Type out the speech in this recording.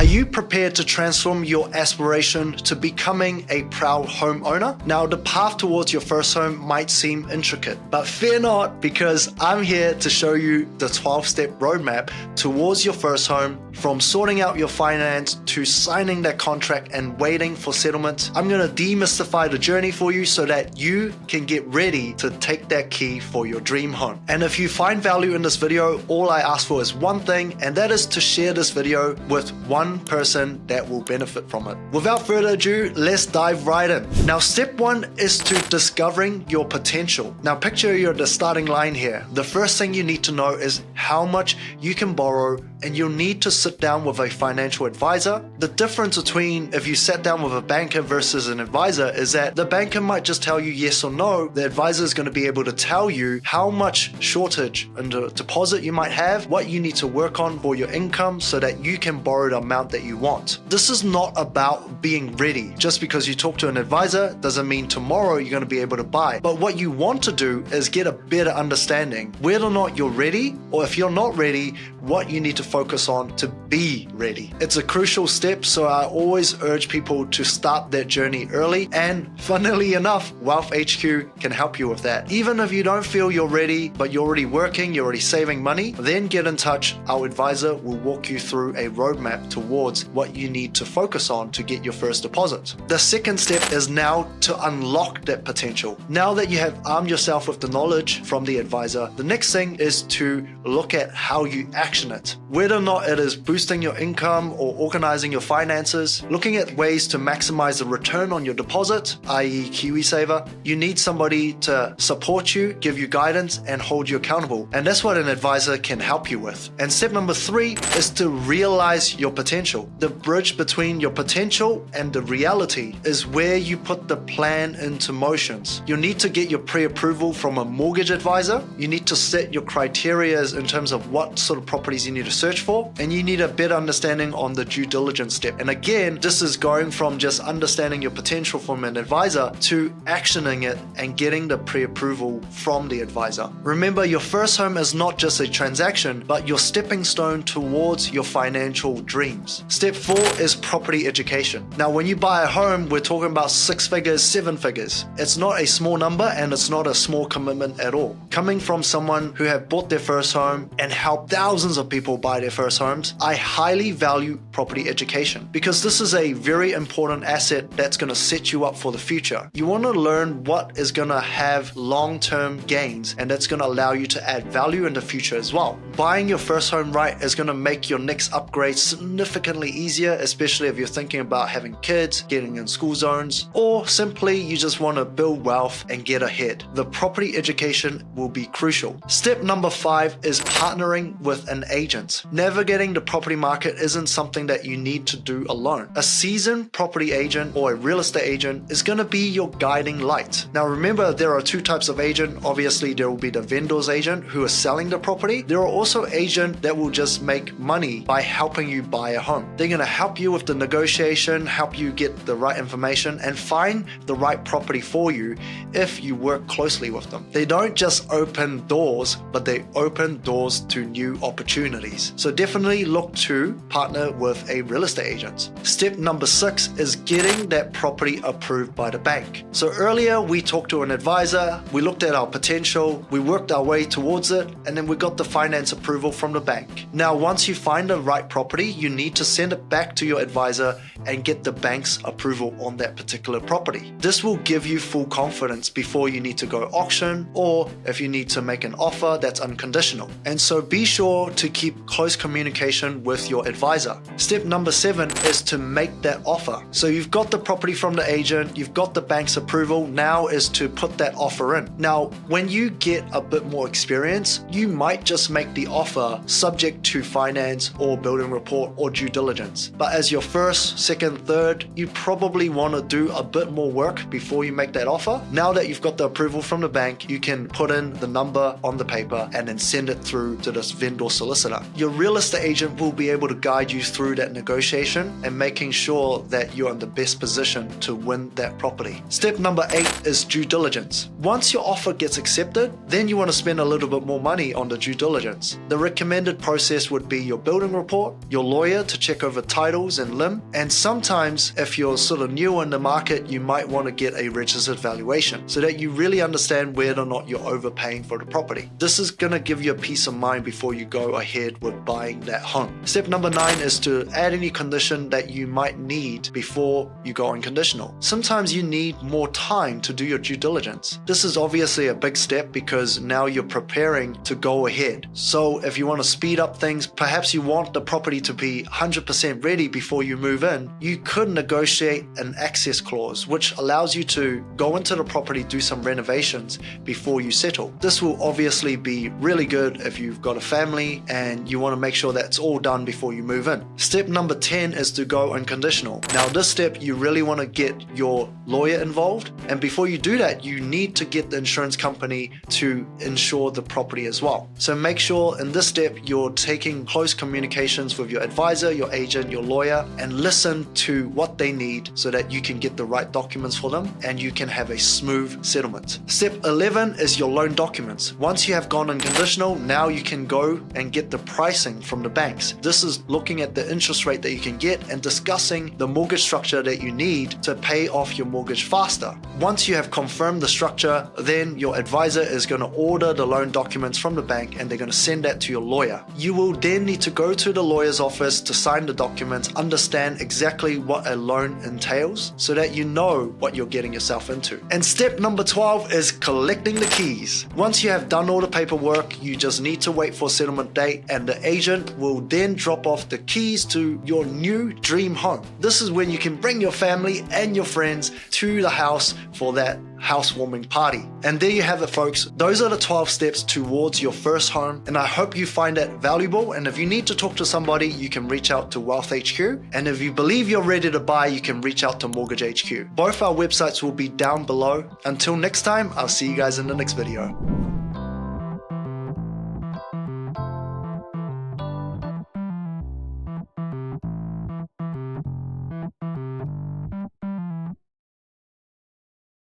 Are you prepared to transform your aspiration to becoming a proud homeowner? Now, the path towards your first home might seem intricate, but fear not, because I'm here to show you the 12-step roadmap towards your first home, from sorting out your finance to signing that contract and waiting for settlement. I'm going to demystify the journey for you so that you can get ready to take that key for your dream home. And if you find value in this video, all I ask for is one thing, and that is to share this video with one person that will benefit from it. Without further ado, let's dive right in. Now, step one is to discovering your potential. Now, picture you're at the starting line here. The first thing you need to know is how much you can borrow, and you'll need to sit down with a financial advisor. The difference between if you sat down with a banker versus an advisor is that the banker might just tell you yes or no. The advisor is going to be able to tell you how much shortage in the deposit you might have, what you need to work on for your income so that you can borrow the amount that you want. This is not about being ready. Just because you talk to an advisor doesn't mean tomorrow you're going to be able to buy. But what you want to do is get a better understanding whether or not you're ready, or if you're not ready, what you need to focus on to be ready. It's a crucial step, so I always urge people to start that journey early, and funnily enough, wealthhq can help you with that. Even if you don't feel you're ready, but you're already working, you're already saving money, then get in touch. Our advisor will walk you through a roadmap towards what you need to focus on to get your first deposit. The second step is now to unlock that potential. Now that you have armed yourself with the knowledge from the advisor, the next thing is to look at how you action it. Whether or not it is boosting your income or organizing your finances, looking at ways to maximize the return on your deposit, i.e. KiwiSaver, you need somebody to support you, give you guidance, and hold you accountable. And that's what an advisor can help you with. And step number 3 is to realize your potential. The bridge between your potential and the reality is where you put the plan into motions. You'll need to get your pre-approval from a mortgage advisor. You need to set your criteria in terms of what sort of properties you need to search for, and you need a better understanding on the due diligence step. And again, this is going from just understanding your potential from an advisor to actioning it and getting the pre-approval from the advisor. Remember, your first home is not just a transaction, but your stepping stone towards your financial dreams. Step 4 is property education. Now, when you buy a home, we're talking about 6 figures, 7 figures. It's not a small number, and it's not a small commitment at all. Coming from someone who have bought their first home and helped thousands of people buy their first homes, I highly value property education, because this is a very important asset that's going to set you up for the future. You want to learn what is going to have long-term gains, and that's going to allow you to add value in the future as well. Buying your first home right is going to make your next upgrade significantly easier, especially if you're thinking about having kids, getting in school zones, or simply you just want to build wealth and get ahead. The property education will be crucial. Step number 5 is partnering with an agent. Navigating the property market isn't something that you need to do alone. A seasoned property agent or a real estate agent is going to be your guiding light. Now, remember, there are 2 types of agent. Obviously, there will be the vendor's agent who is selling the property. There are also agents that will just make money by helping you buy a home. They're going to help you with the negotiation, help you get the right information, and find the right property for you if you work closely with them. They don't just open doors, but they open doors to new opportunities. So definitely look to partner with a real estate agent. Step number 6 is getting that property approved by the bank. So earlier we talked to an advisor, we looked at our potential, we worked our way towards it, and then we got the finance approval from the bank. Now, once you find the right property, you need to send it back to your advisor and get the bank's approval on that particular property. This will give you full confidence before you need to go auction, or if you need to make an offer that's unconditional. And so be sure to keep close communication with your advisor. Step number 7 is to make that offer. So you've got the property from the agent, you've got the bank's approval, now is to put that offer in. Now, when you get a bit more experience, you might just make the offer subject to finance or building report or due diligence. But as your first, second, third, you probably want to do a bit more work before you make that offer. Now that you've got the approval from the bank, you can put in the number on the paper and then send it through to this vendor solicitor. You're real estate agent will be able to guide you through that negotiation and making sure that you're in the best position to win that property. Step number 8 is due diligence. Once your offer gets accepted, then you want to spend a little bit more money on the due diligence. The recommended process would be your building report, your lawyer to check over titles and limb, and sometimes if you're sort of new in the market, you might want to get a registered valuation so that you really understand whether or not you're overpaying for the property. This is going to give you a peace of mind before you go ahead with buying that home. Step number 9 is to add any condition that you might need before you go unconditional. Sometimes you need more time to do your due diligence. This is obviously a big step because now you're preparing to go ahead. So if you want to speed up things, perhaps you want the property to be 100% ready before you move in, you could negotiate an access clause which allows you to go into the property, do some renovations before you settle. This will obviously be really good if you've got a family and you want to make sure that's all done before you move in. Step number 10 is to go unconditional. Now this step, you really want to get your lawyer involved, and before you do that, you need to get the insurance company to insure the property as well. So make sure in this step you're taking close communications with your advisor, your agent, your lawyer, and listen to what they need so that you can get the right documents for them and you can have a smooth settlement. Step 11 is your loan documents. Once you have gone unconditional, now you can go and get the pricing from the banks. This is looking at the interest rate that you can get and discussing the mortgage structure that you need to pay off your mortgage faster. Once you have confirmed the structure, then your advisor is going to order the loan documents from the bank and they're going to send that to your lawyer. You will then need to go to the lawyer's office to sign the documents, understand exactly what a loan entails so that you know what you're getting yourself into. And step number 12 is collecting the keys. Once you have done all the paperwork, you just need to wait for a settlement date and the agent will then drop off the keys to your new dream home. This is when you can bring your family and your friends to the house for that housewarming party. And there you have it, folks. Those are the 12 steps towards your first home, and I hope you find that valuable. And if you need to talk to somebody, you can reach out to wealthhq, and if you believe you're ready to buy, you can reach out to mortgage HQ. Both our websites will be down below. Until next time, I'll see you guys in the next video.